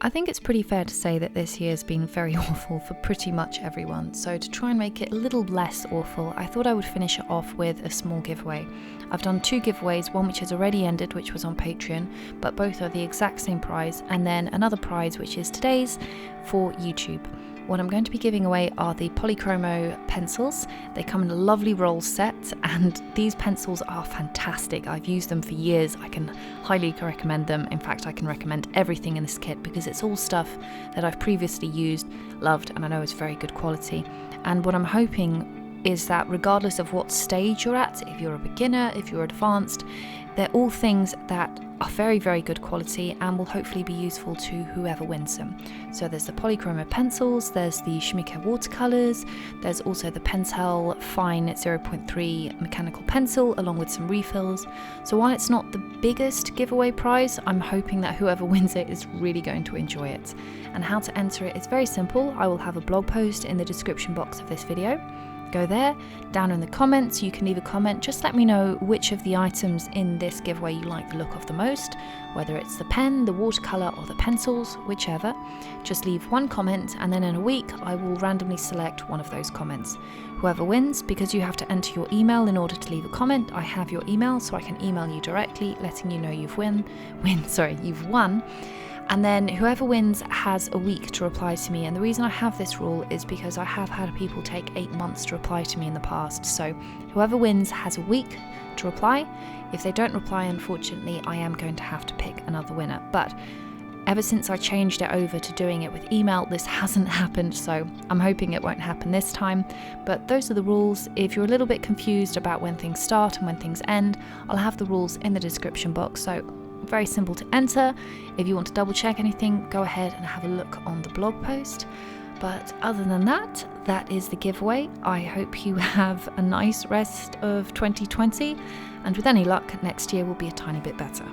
I think it's pretty fair to say that this year's been very awful for pretty much everyone, so to try and make it a little less awful, I thought I would finish it off with a small giveaway. I've done 2 giveaways, one which has already ended, which was on Patreon, but both are the exact same prize, and then another prize, which is today's, for YouTube. What I'm going to be giving away are the Polychromo pencils. They come in a lovely roll set, and these pencils are fantastic. I've used them for years. I can highly recommend them. In fact, I can recommend everything in this kit because it's all stuff that I've previously used, loved, and I know it's very good quality. And what I'm hoping is that regardless of what stage you're at, if you're a beginner, if you're advanced, they're all things that are very, very good quality and will hopefully be useful to whoever wins them. So there's the Polychromo pencils, there's the Schmincke watercolours, there's also the Pentel Fine 0.3 mechanical pencil along with some refills. So while it's not the biggest giveaway prize, I'm hoping that whoever wins it is really going to enjoy it. And how to enter it is very simple. I will have a blog post in the description box of this video. Go there, down in the comments you can leave a comment, just let me know which of the items in this giveaway you like the look of the most, whether it's the pen, the watercolour or the pencils, whichever. Just leave one comment and then in a week I will randomly select one of those comments. Whoever wins, because you have to enter your email in order to leave a comment, I have your email so I can email you directly letting you know you've won. And then whoever wins has a week to reply to me. And the reason I have this rule is because I have had people take 8 months to reply to me in the past. So whoever wins has a week to reply. If they don't reply, unfortunately, I am going to have to pick another winner. But ever since I changed it over to doing it with email, this hasn't happened. So I'm hoping it won't happen this time. But those are the rules. If you're a little bit confused about when things start and when things end, I'll have the rules in the description box. So very simple to enter. If you want to double check anything, go ahead and have a look on the blog post. But other than that, that is the giveaway. I hope you have a nice rest of 2020, and with any luck, next year will be a tiny bit better.